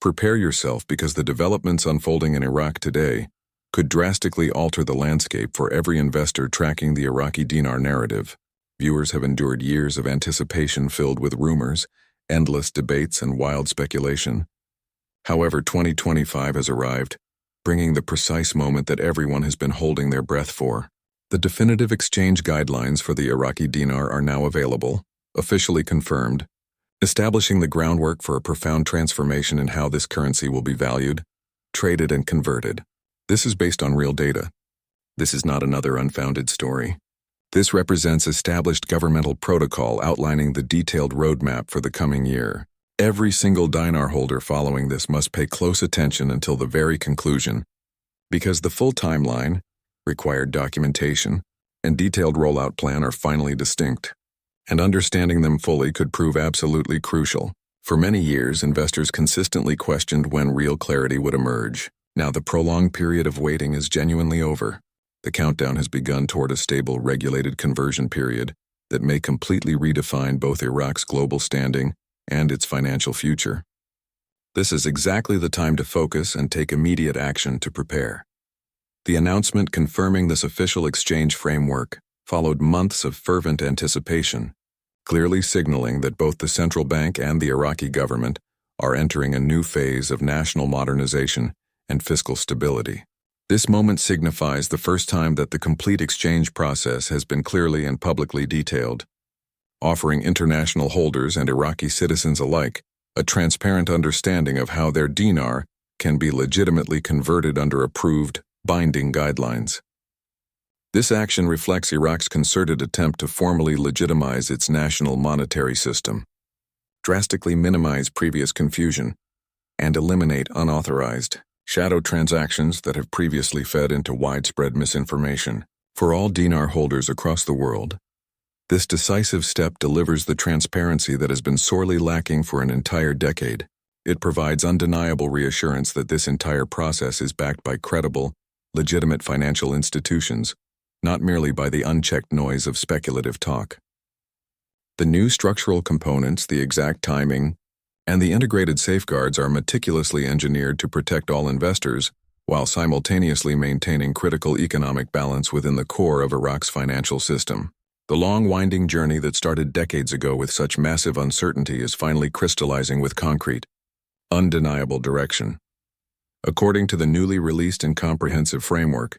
Prepare yourself because the developments unfolding in Iraq today could drastically alter the landscape for every investor tracking the Iraqi Dinar narrative. Viewers have endured years of anticipation filled with rumors, endless debates, and wild speculation. However, 2025 has arrived, bringing the precise moment that everyone has been holding their breath for. The definitive exchange guidelines for the Iraqi Dinar are now available, officially confirmed, establishing the groundwork for a profound transformation in how this currency will be valued, traded, and converted. This is based on real data. This is not another unfounded story. This represents established governmental protocol outlining the detailed roadmap for the coming year. Every single dinar holder following this must pay close attention until the very conclusion, because the full timeline, required documentation, and detailed rollout plan are finally distinct, and understanding them fully could prove absolutely crucial. For many years, investors consistently questioned when real clarity would emerge. Now the prolonged period of waiting is genuinely over. The countdown has begun toward a stable, regulated conversion period that may completely redefine both Iraq's global standing and its financial future. This is exactly the time to focus and take immediate action to prepare. The announcement confirming this official exchange framework followed months of fervent anticipation, clearly signaling that both the central bank and the Iraqi government are entering a new phase of national modernization and fiscal stability. This moment signifies the first time that the complete exchange process has been clearly and publicly detailed, offering international holders and Iraqi citizens alike a transparent understanding of how their dinar can be legitimately converted under approved, binding guidelines. This action reflects Iraq's concerted attempt to formally legitimize its national monetary system, drastically minimize previous confusion, and eliminate unauthorized, shadow transactions that have previously fed into widespread misinformation. For all dinar holders across the world, this decisive step delivers the transparency that has been sorely lacking for an entire decade. It provides undeniable reassurance that this entire process is backed by credible, legitimate financial institutions, not merely by the unchecked noise of speculative talk. The new structural components, the exact timing, and the integrated safeguards are meticulously engineered to protect all investors while simultaneously maintaining critical economic balance within the core of Iraq's financial system. The long, winding journey that started decades ago with such massive uncertainty is finally crystallizing with concrete, undeniable direction. According to the newly released and comprehensive framework,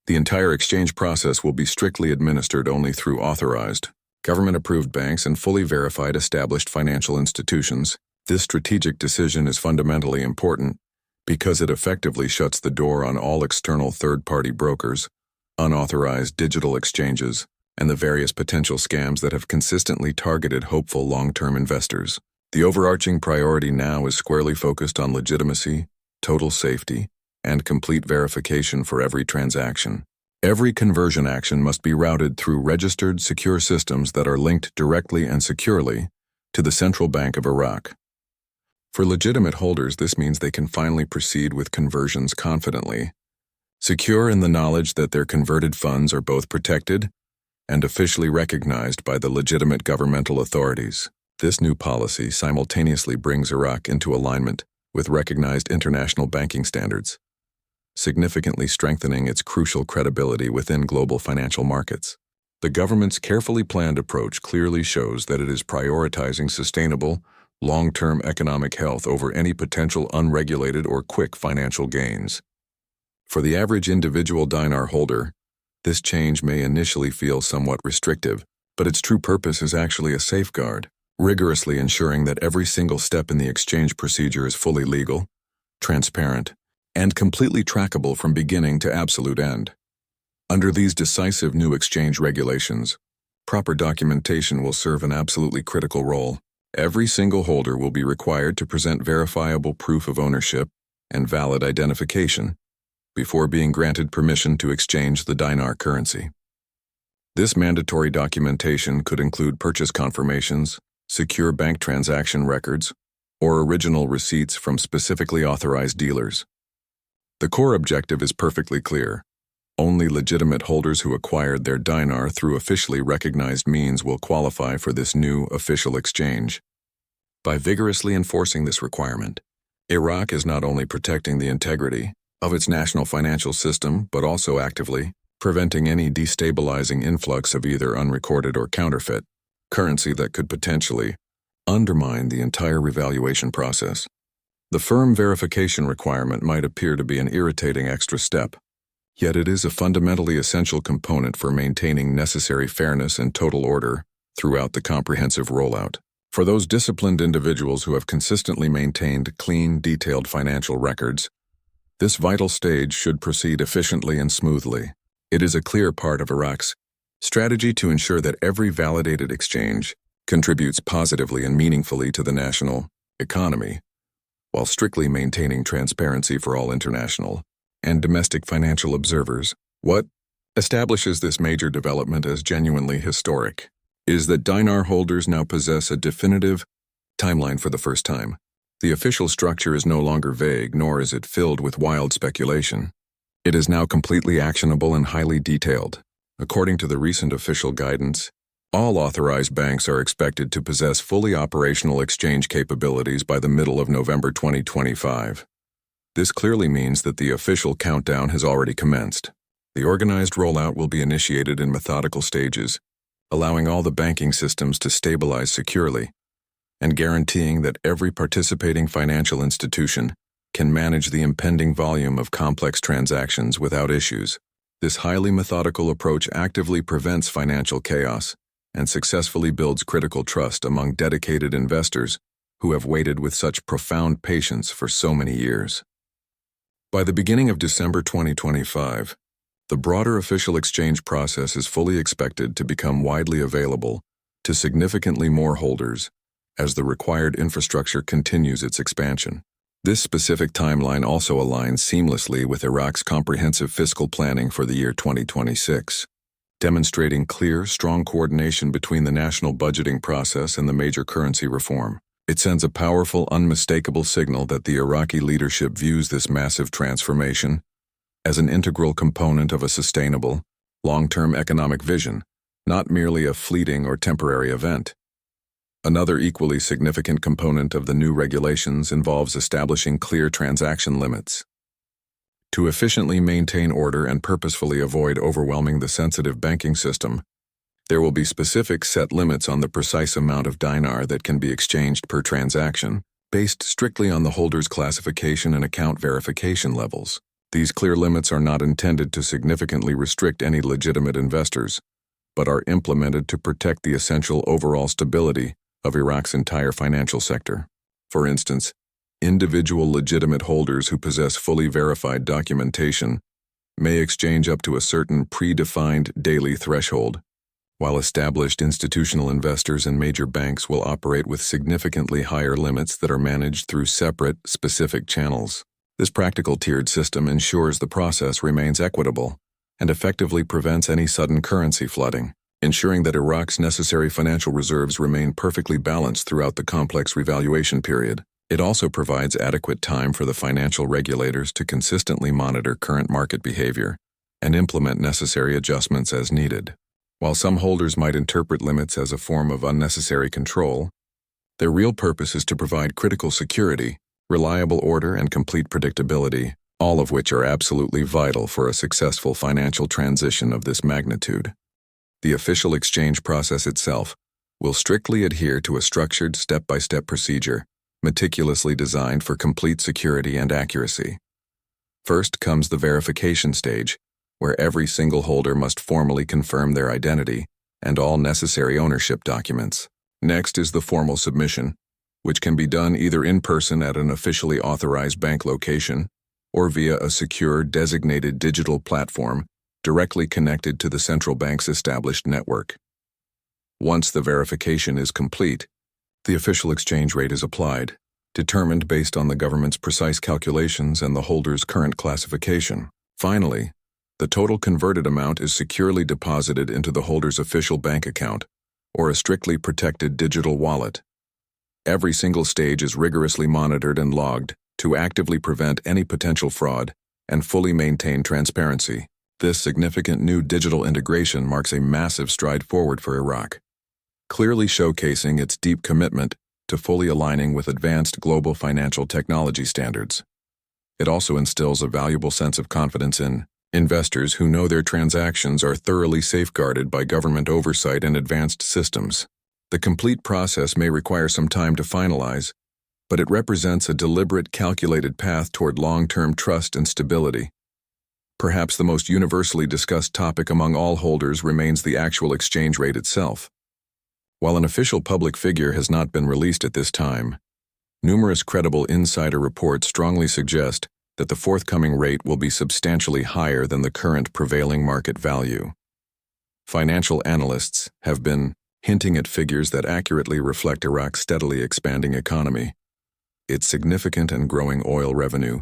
the entire exchange process will be strictly administered only through authorized, government-approved banks and fully verified established financial institutions. This strategic decision is fundamentally important because it effectively shuts the door on all external third-party brokers, unauthorized digital exchanges, and the various potential scams that have consistently targeted hopeful long-term investors. The overarching priority now is squarely focused on legitimacy, total safety, and complete verification for every transaction. Every conversion action must be routed through registered, secure systems that are linked directly and securely to the Central Bank of Iraq. For legitimate holders, this means they can finally proceed with conversions confidently, secure in the knowledge that their converted funds are both protected and officially recognized by the legitimate governmental authorities. This new policy simultaneously brings Iraq into alignment with recognized international banking standards, significantly strengthening its crucial credibility within global financial markets. The government's carefully planned approach clearly shows that it is prioritizing sustainable, long-term economic health over any potential unregulated or quick financial gains. For the average individual dinar holder, this change may initially feel somewhat restrictive, but its true purpose is actually a safeguard, rigorously ensuring that every single step in the exchange procedure is fully legal, transparent, and completely trackable from beginning to absolute end. Under these decisive new exchange regulations, proper documentation will serve an absolutely critical role. Every single holder will be required to present verifiable proof of ownership and valid identification before being granted permission to exchange the dinar currency. This mandatory documentation could include purchase confirmations, secure bank transaction records, or original receipts from specifically authorized dealers. The core objective is perfectly clear. Only legitimate holders who acquired their dinar through officially recognized means will qualify for this new official exchange. By vigorously enforcing this requirement, Iraq is not only protecting the integrity of its national financial system, but also actively preventing any destabilizing influx of either unrecorded or counterfeit currency that could potentially undermine the entire revaluation process. The firm verification requirement might appear to be an irritating extra step, yet it is a fundamentally essential component for maintaining necessary fairness and total order throughout the comprehensive rollout. For those disciplined individuals who have consistently maintained clean, detailed financial records, this vital stage should proceed efficiently and smoothly. It is a clear part of Iraq's strategy to ensure that every validated exchange contributes positively and meaningfully to the national economy, while strictly maintaining transparency for all international and domestic financial observers. What establishes this major development as genuinely historic is that dinar holders now possess a definitive timeline for the first time. The official structure is no longer vague, nor is it filled with wild speculation. It is now completely actionable and highly detailed. According to the recent official guidance, all authorized banks are expected to possess fully operational exchange capabilities by the middle of November 2025. This clearly means that the official countdown has already commenced. The organized rollout will be initiated in methodical stages, allowing all the banking systems to stabilize securely, and guaranteeing that every participating financial institution can manage the impending volume of complex transactions without issues. This highly methodical approach actively prevents financial chaos and successfully builds critical trust among dedicated investors who have waited with such profound patience for so many years. By the beginning of December 2025, the broader official exchange process is fully expected to become widely available to significantly more holders as the required infrastructure continues its expansion. This specific timeline also aligns seamlessly with Iraq's comprehensive fiscal planning for the year 2026, demonstrating clear, strong coordination between the national budgeting process and the major currency reform. It sends a powerful, unmistakable signal that the Iraqi leadership views this massive transformation as an integral component of a sustainable, long-term economic vision, not merely a fleeting or temporary event. Another equally significant component of the new regulations involves establishing clear transaction limits. To efficiently maintain order and purposefully avoid overwhelming the sensitive banking system, there will be specific set limits on the precise amount of dinar that can be exchanged per transaction, based strictly on the holder's classification and account verification levels. These clear limits are not intended to significantly restrict any legitimate investors, but are implemented to protect the essential overall stability of Iraq's entire financial sector. For instance, individual legitimate holders who possess fully verified documentation may exchange up to a certain predefined daily threshold, while established institutional investors and major banks will operate with significantly higher limits that are managed through separate, specific channels. This practical tiered system ensures the process remains equitable and effectively prevents any sudden currency flooding, ensuring that Iraq's necessary financial reserves remain perfectly balanced throughout the complex revaluation period. It also provides adequate time for the financial regulators to consistently monitor current market behavior and implement necessary adjustments as needed. While some holders might interpret limits as a form of unnecessary control, their real purpose is to provide critical security, reliable order, and complete predictability, all of which are absolutely vital for a successful financial transition of this magnitude. The official exchange process itself will strictly adhere to a structured step-by-step procedure, meticulously designed for complete security and accuracy. First comes the verification stage, where every single holder must formally confirm their identity and all necessary ownership documents. Next is the formal submission, which can be done either in person at an officially authorized bank location or via a secure, designated digital platform directly connected to the central bank's established network. Once the verification is complete, the official exchange rate is applied, determined based on the government's precise calculations and the holder's current classification. Finally, the total converted amount is securely deposited into the holder's official bank account or a strictly protected digital wallet. Every single stage is rigorously monitored and logged to actively prevent any potential fraud and fully maintain transparency. This significant new digital integration marks a massive stride forward for Iraq, clearly showcasing its deep commitment to fully aligning with advanced global financial technology standards. It also instills a valuable sense of confidence in investors who know their transactions are thoroughly safeguarded by government oversight and advanced systems. The complete process may require some time to finalize, but it represents a deliberate, calculated path toward long-term trust and stability. Perhaps the most universally discussed topic among all holders remains the actual exchange rate itself. While an official public figure has not been released at this time, numerous credible insider reports strongly suggest that the forthcoming rate will be substantially higher than the current prevailing market value. Financial analysts have been hinting at figures that accurately reflect Iraq's steadily expanding economy, its significant and growing oil revenue,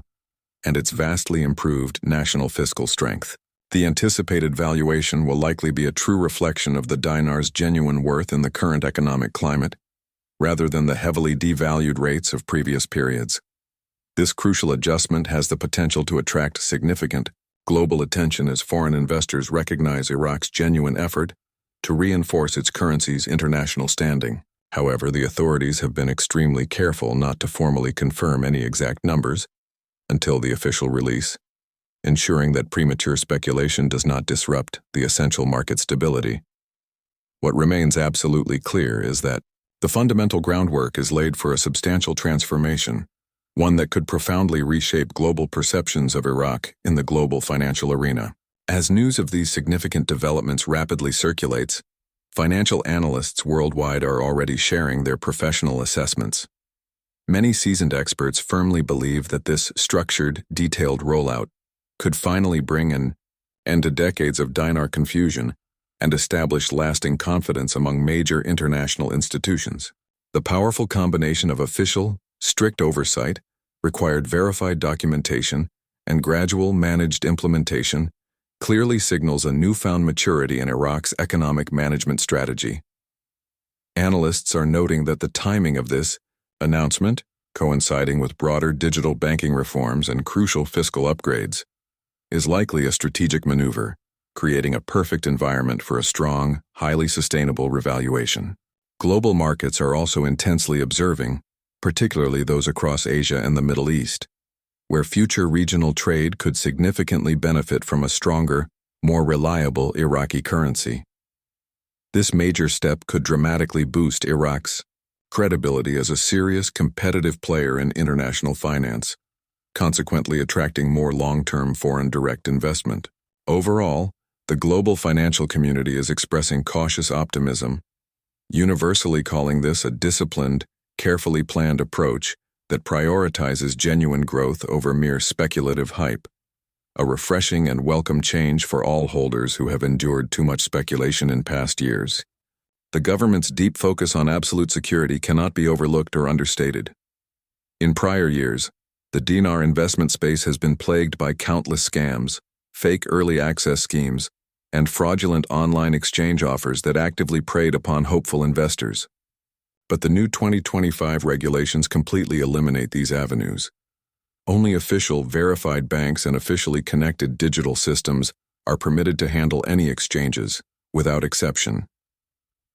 and its vastly improved national fiscal strength. The anticipated valuation will likely be a true reflection of the dinar's genuine worth in the current economic climate, rather than the heavily devalued rates of previous periods. This crucial adjustment has the potential to attract significant global attention as foreign investors recognize Iraq's genuine effort to reinforce its currency's international standing. However, the authorities have been extremely careful not to formally confirm any exact numbers until the official release, ensuring that premature speculation does not disrupt the essential market stability. What remains absolutely clear is that the fundamental groundwork is laid for a substantial transformation, one that could profoundly reshape global perceptions of Iraq in the global financial arena. As news of these significant developments rapidly circulates, financial analysts worldwide are already sharing their professional assessments. Many seasoned experts firmly believe that this structured, detailed rollout could finally bring an end to decades of dinar confusion and establish lasting confidence among major international institutions. The powerful combination of official, strict oversight, required verified documentation, and gradual managed implementation clearly signals a newfound maturity in Iraq's economic management strategy. Analysts are noting that the timing of this announcement, coinciding with broader digital banking reforms and crucial fiscal upgrades, is likely a strategic maneuver, creating a perfect environment for a strong, highly sustainable revaluation. Global markets are also intensely observing, particularly those across Asia and the Middle East, where future regional trade could significantly benefit from a stronger, more reliable Iraqi currency. This major step could dramatically boost Iraq's credibility as a serious competitive player in international finance, consequently attracting more long-term foreign direct investment. Overall, the global financial community is expressing cautious optimism, universally calling this a disciplined, carefully planned approach that prioritizes genuine growth over mere speculative hype, a refreshing and welcome change for all holders who have endured too much speculation in past years. The government's deep focus on absolute security cannot be overlooked or understated. In prior years, the dinar investment space has been plagued by countless scams, fake early access schemes, and fraudulent online exchange offers that actively preyed upon hopeful investors. But the new 2025 regulations completely eliminate these avenues. Only official, verified banks and officially connected digital systems are permitted to handle any exchanges, without exception.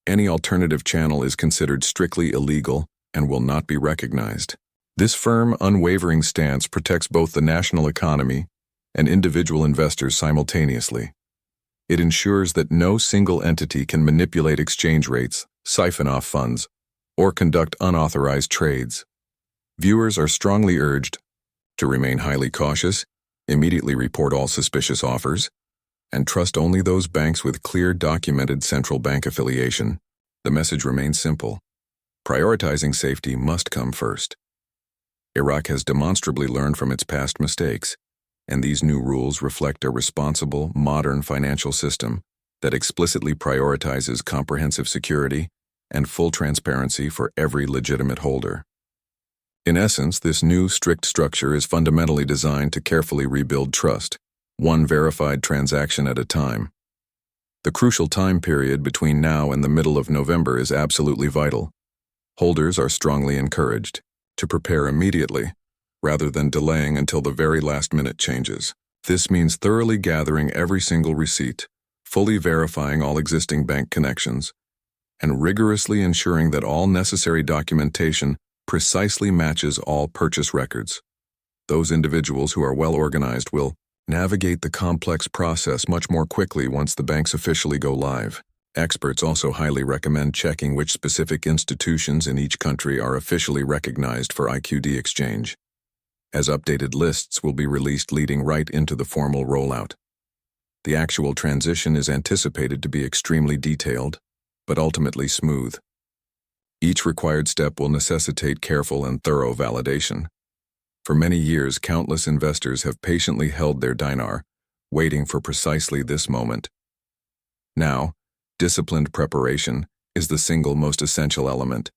Any alternative channel is considered strictly illegal and will not be recognized. This firm, unwavering stance protects both the national economy and individual investors simultaneously. It ensures that no single entity can manipulate exchange rates, siphon off funds, or conduct unauthorized trades. Viewers are strongly urged to remain highly cautious, immediately report all suspicious offers, and trust only those banks with clear documented central bank affiliation. The message remains simple. Prioritizing safety must come first. Iraq has demonstrably learned from its past mistakes, and these new rules reflect a responsible, modern financial system that explicitly prioritizes comprehensive security and full transparency for every legitimate holder. In essence, this new, strict structure is fundamentally designed to carefully rebuild trust, one verified transaction at a time. The crucial time period between now and the middle of November is absolutely vital. Holders are strongly encouraged to prepare immediately, rather than delaying until the very last minute changes. This means thoroughly gathering every single receipt, fully verifying all existing bank connections, and rigorously ensuring that all necessary documentation precisely matches all purchase records. Those individuals who are well organized will navigate the complex process much more quickly once the banks officially go live. Experts also highly recommend checking which specific institutions in each country are officially recognized for IQD exchange, as updated lists will be released leading right into the formal rollout. The actual transition is anticipated to be extremely detailed, but ultimately smooth. Each required step will necessitate careful and thorough validation. For many years, countless investors have patiently held their dinar, waiting for precisely this moment. Now, disciplined preparation is the single most essential element.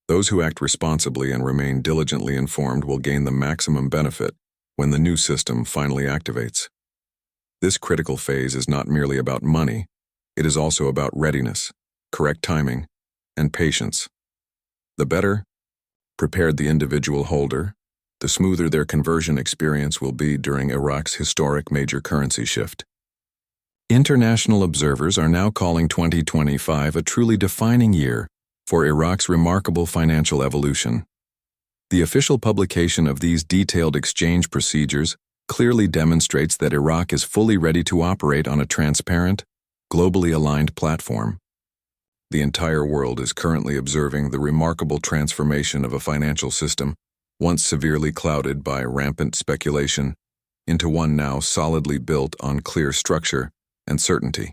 Those who act responsibly and remain diligently informed will gain the maximum benefit when the new system finally activates. This critical phase is not merely about money, it is also about readiness, correct timing, and patience. The better prepared the individual holder, the smoother their conversion experience will be during Iraq's historic major currency shift. International observers are now calling 2025 a truly defining year for Iraq's remarkable financial evolution. The official publication of these detailed exchange procedures clearly demonstrates that Iraq is fully ready to operate on a transparent, globally aligned platform. The entire world is currently observing the remarkable transformation of a financial system, once severely clouded by rampant speculation, into one now solidly built on clear structure and certainty.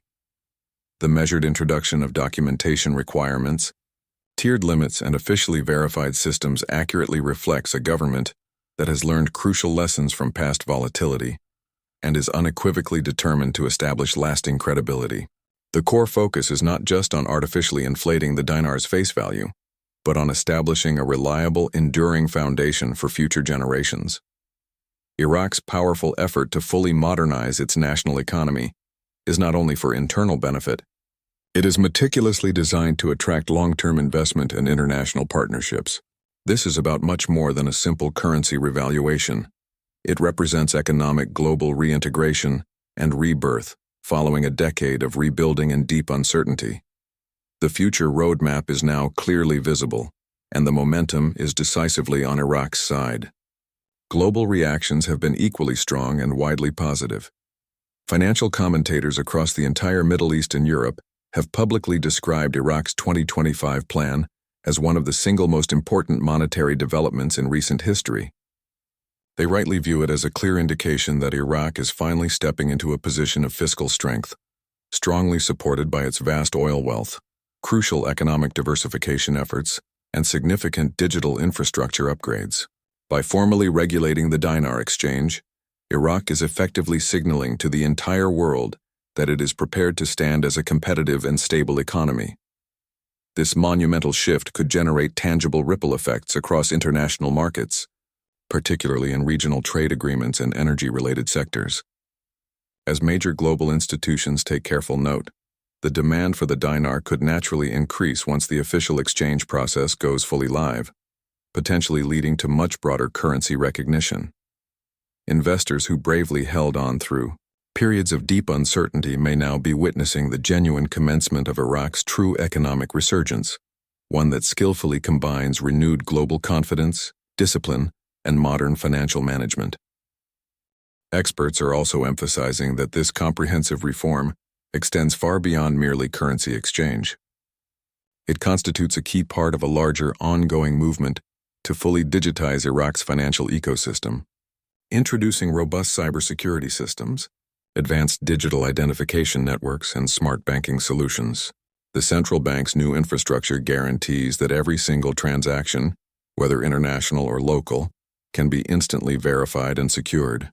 The measured introduction of documentation requirements, tiered limits, and officially verified systems accurately reflects a government that has learned crucial lessons from past volatility and is unequivocally determined to establish lasting credibility. The core focus is not just on artificially inflating the dinar's face value, but on establishing a reliable, enduring foundation for future generations. Iraq's powerful effort to fully modernize its national economy is not only for internal benefit, it is meticulously designed to attract long-term investment and international partnerships. This is about much more than a simple currency revaluation. It represents economic global reintegration and rebirth following a decade of rebuilding and deep uncertainty. The future roadmap is now clearly visible, and the momentum is decisively on Iraq's side. Global reactions have been equally strong and widely positive. Financial commentators across the entire Middle East and Europe have publicly described Iraq's 2025 plan as one of the single most important monetary developments in recent history. They rightly view it as a clear indication that Iraq is finally stepping into a position of fiscal strength, strongly supported by its vast oil wealth, crucial economic diversification efforts, and significant digital infrastructure upgrades. By formally regulating the dinar exchange, Iraq is effectively signaling to the entire world that it is prepared to stand as a competitive and stable economy. This monumental shift could generate tangible ripple effects across international markets, particularly in regional trade agreements and energy-related sectors. As major global institutions take careful note, the demand for the dinar could naturally increase once the official exchange process goes fully live, potentially leading to much broader currency recognition. Investors who bravely held on through periods of deep uncertainty may now be witnessing the genuine commencement of Iraq's true economic resurgence, one that skillfully combines renewed global confidence, discipline, and modern financial management. Experts are also emphasizing that this comprehensive reform extends far beyond merely currency exchange. It constitutes a key part of a larger, ongoing movement to fully digitize Iraq's financial ecosystem, introducing robust cybersecurity systems, advanced digital identification networks, and smart banking solutions. The central bank's new infrastructure guarantees that every single transaction, whether international or local, can be instantly verified and secured.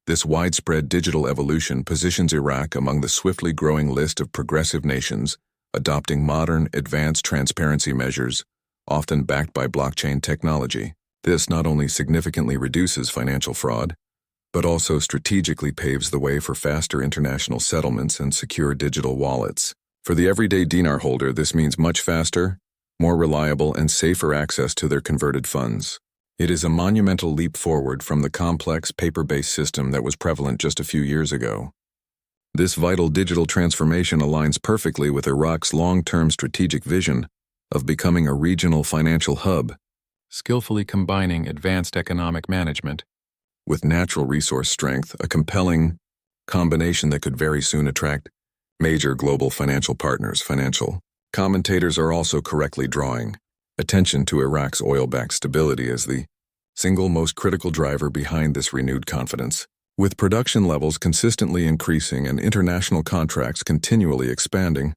This widespread digital evolution positions Iraq among the swiftly growing list of progressive nations adopting modern, advanced transparency measures, often backed by blockchain technology. This not only significantly reduces financial fraud, but also strategically paves the way for faster international settlements and secure digital wallets. For the everyday dinar holder, this means much faster, more reliable, and safer access to their converted funds. It is a monumental leap forward from the complex paper-based system that was prevalent just a few years ago. This vital digital transformation aligns perfectly with Iraq's long-term strategic vision of becoming a regional financial hub, skillfully combining advanced economic management with natural resource strength, a compelling combination that could very soon attract major global financial partners. Financial commentators are also correctly drawing attention to Iraq's oil-backed stability as the single most critical driver behind this renewed confidence. With production levels consistently increasing and international contracts continually expanding,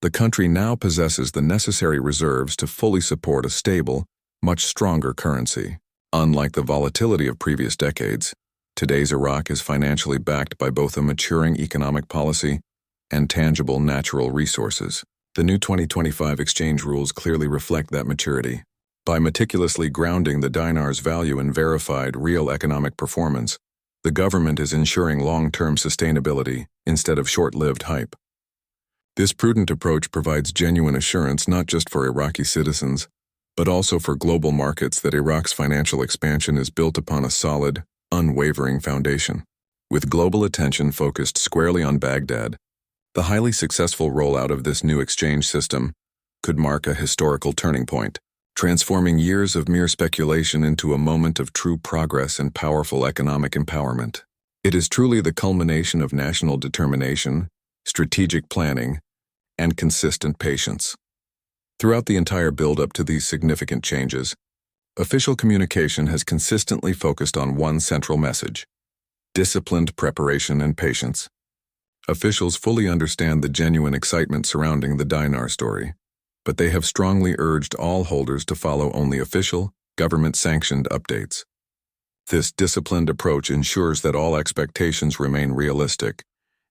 the country now possesses the necessary reserves to fully support a stable, much stronger currency. Unlike the volatility of previous decades, today's Iraq is financially backed by both a maturing economic policy and tangible natural resources. The new 2025 exchange rules clearly reflect that maturity. By meticulously grounding the dinar's value in verified, real economic performance, the government is ensuring long-term sustainability instead of short-lived hype. This prudent approach provides genuine assurance not just for Iraqi citizens, but also for global markets that Iraq's financial expansion is built upon a solid, unwavering foundation. With global attention focused squarely on Baghdad, the highly successful rollout of this new exchange system could mark a historical turning point, transforming years of mere speculation into a moment of true progress and powerful economic empowerment. It is truly the culmination of national determination, strategic planning, and consistent patience. Throughout the entire build-up to these significant changes, official communication has consistently focused on one central message: disciplined preparation and patience. Officials fully understand the genuine excitement surrounding the dinar story, but they have strongly urged all holders to follow only official, government-sanctioned updates. This disciplined approach ensures that all expectations remain realistic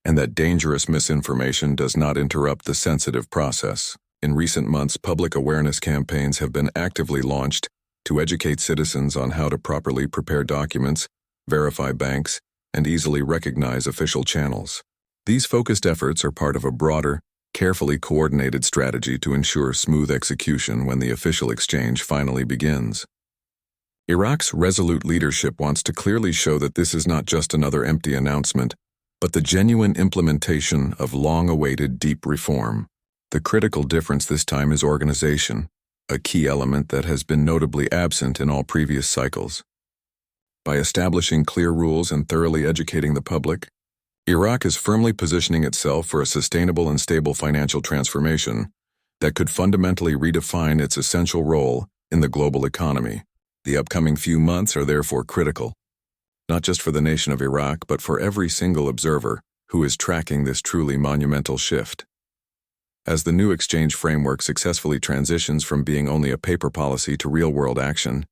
and that dangerous misinformation does not interrupt the sensitive process. In recent months, public awareness campaigns have been actively launched to educate citizens on how to properly prepare documents, verify banks, and easily recognize official channels. These focused efforts are part of a broader, carefully coordinated strategy to ensure smooth execution when the official exchange finally begins. Iraq's resolute leadership wants to clearly show that this is not just another empty announcement, but the genuine implementation of long-awaited deep reform. The critical difference this time is organization, a key element that has been notably absent in all previous cycles. By establishing clear rules and thoroughly educating the public, Iraq is firmly positioning itself for a sustainable and stable financial transformation that could fundamentally redefine its essential role in the global economy. The upcoming few months are therefore critical, not just for the nation of Iraq, but for every single observer who is tracking this truly monumental shift. As the new exchange framework successfully transitions from being only a paper policy to real-world action,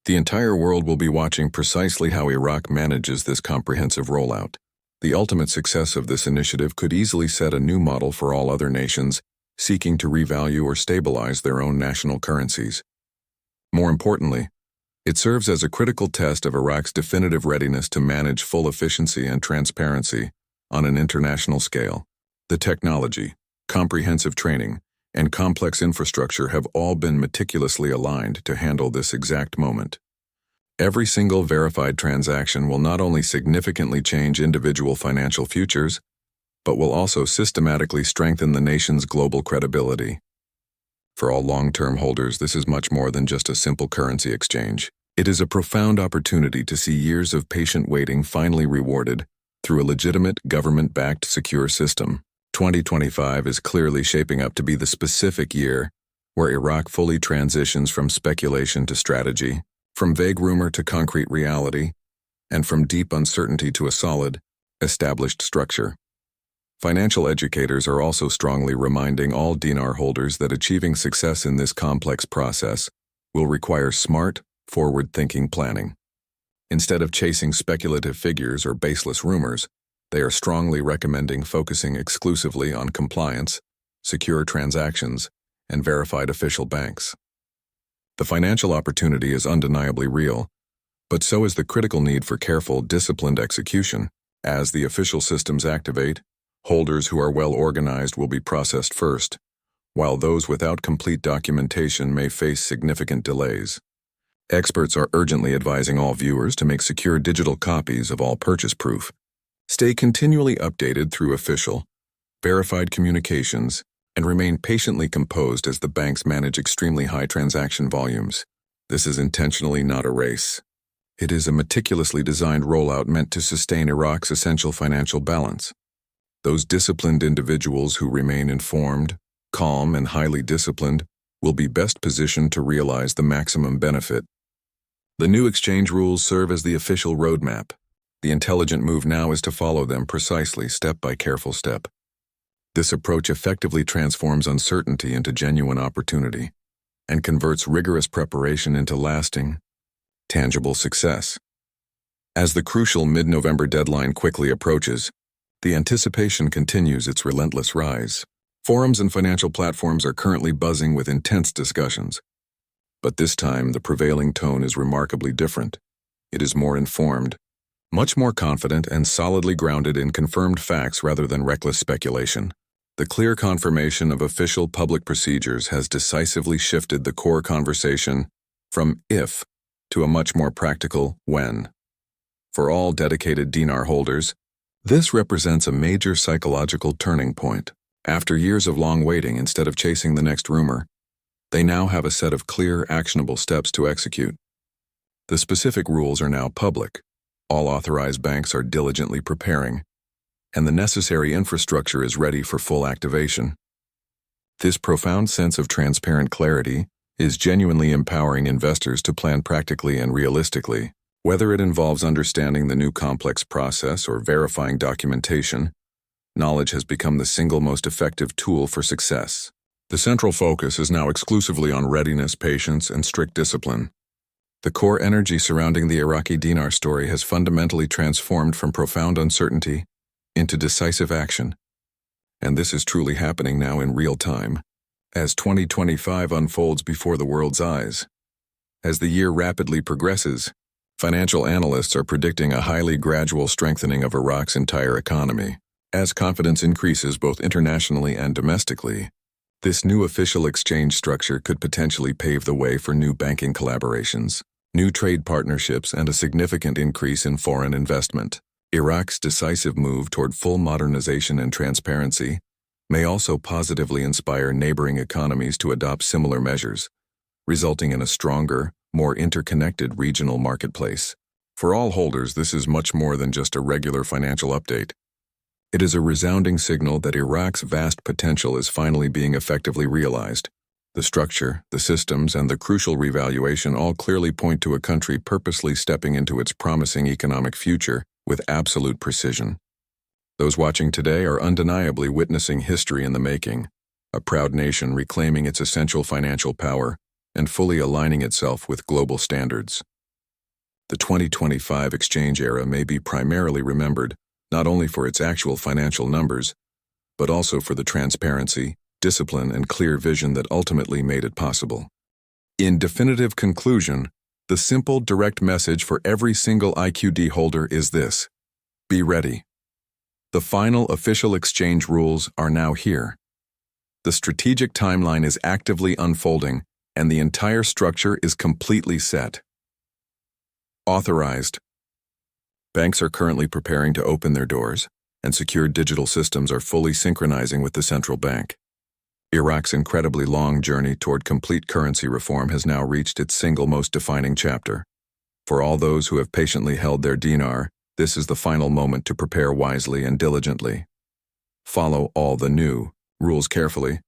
the entire world will be watching precisely how Iraq manages this comprehensive rollout. The ultimate success of this initiative could easily set a new model for all other nations seeking to revalue or stabilize their own national currencies. More importantly, it serves as a critical test of Iraq's definitive readiness to manage full efficiency and transparency on an international scale. The technology, comprehensive training, and complex infrastructure have all been meticulously aligned to handle this exact moment. Every single verified transaction will not only significantly change individual financial futures, but will also systematically strengthen the nation's global credibility. For all long-term holders, this is much more than just a simple currency exchange. It is a profound opportunity to see years of patient waiting finally rewarded through a legitimate, government-backed, secure system. 2025 is clearly shaping up to be the specific year where Iraq fully transitions from speculation to strategy, from vague rumor to concrete reality, and from deep uncertainty to a solid, established structure. Financial educators are also strongly reminding all dinar holders that achieving success in this complex process will require smart, forward-thinking planning. Instead of chasing speculative figures or baseless rumors, they are strongly recommending focusing exclusively on compliance, secure transactions, and verified official banks. The financial opportunity is undeniably real, but so is the critical need for careful, disciplined execution. As the official systems activate, holders who are well organized will be processed first, while those without complete documentation may face significant delays. Experts are urgently advising all viewers to make secure digital copies of all purchase proof, Stay continually updated through official, verified communications, and remain patiently composed as the banks manage extremely high transaction volumes. This is intentionally not a race. It is a meticulously designed rollout meant to sustain Iraq's essential financial balance. Those disciplined individuals who remain informed, calm, and highly disciplined will be best positioned to realize the maximum benefit. The new exchange rules serve as the official roadmap. The intelligent move now is to follow them precisely, step by careful step. This approach effectively transforms uncertainty into genuine opportunity and converts rigorous preparation into lasting, tangible success. As the crucial mid-November deadline quickly approaches, the anticipation continues its relentless rise. Forums and financial platforms are currently buzzing with intense discussions. But this time, the prevailing tone is remarkably different. It is more informed, much more confident, and solidly grounded in confirmed facts rather than reckless speculation. The clear confirmation of official public procedures has decisively shifted the core conversation from if to a much more practical when. For all dedicated dinar holders, this represents a major psychological turning point. After years of long waiting, instead of chasing the next rumor, they now have a set of clear, actionable steps to execute. The specific rules are now public. All authorized banks are diligently preparing, and the necessary infrastructure is ready for full activation. This profound sense of transparent clarity is genuinely empowering investors to plan practically and realistically. Whether it involves understanding the new complex process or verifying documentation, knowledge has become the single most effective tool for success. The central focus is now exclusively on readiness, patience, and strict discipline. The core energy surrounding the Iraqi Dinar story has fundamentally transformed from profound uncertainty into decisive action. And this is truly happening now in real time, as 2025 unfolds before the world's eyes. As the year rapidly progresses, financial analysts are predicting a highly gradual strengthening of Iraq's entire economy. As confidence increases both internationally and domestically, this new official exchange structure could potentially pave the way for new banking collaborations, new trade partnerships, and a significant increase in foreign investment. Iraq's decisive move toward full modernization and transparency may also positively inspire neighboring economies to adopt similar measures, resulting in a stronger, more interconnected regional marketplace. For all holders, this is much more than just a regular financial update. It is a resounding signal that Iraq's vast potential is finally being effectively realized. The structure, the systems, and the crucial revaluation all clearly point to a country purposely stepping into its promising economic future with absolute precision. Those watching today are undeniably witnessing history in the making, a proud nation reclaiming its essential financial power and fully aligning itself with global standards. The 2025 exchange era may be primarily remembered not only for its actual financial numbers, but also for the transparency, discipline, and clear vision that ultimately made it possible. In definitive conclusion, the simple, direct message for every single IQD holder is this: be ready. The final official exchange rules are now here. The strategic timeline is actively unfolding, and the entire structure is completely set. Authorized. Banks are currently preparing to open their doors, and secure digital systems are fully synchronizing with the central bank. Iraq's incredibly long journey toward complete currency reform has now reached its single most defining chapter. For all those who have patiently held their dinar, this is the final moment to prepare wisely and diligently. Follow all the new rules carefully,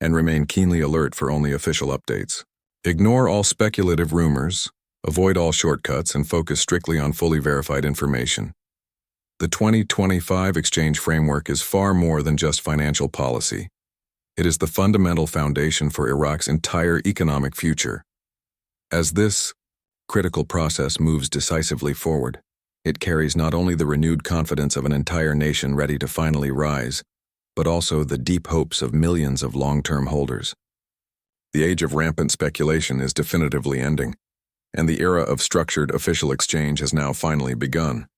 and remain keenly alert for only official updates. Ignore all speculative rumors, avoid all shortcuts, and focus strictly on fully verified information. The 2025 exchange framework is far more than just financial policy. It is the fundamental foundation for Iraq's entire economic future. As this critical process moves decisively forward, it carries not only the renewed confidence of an entire nation ready to finally rise, but also the deep hopes of millions of long-term holders. The age of rampant speculation is definitively ending, and the era of structured official exchange has now finally begun.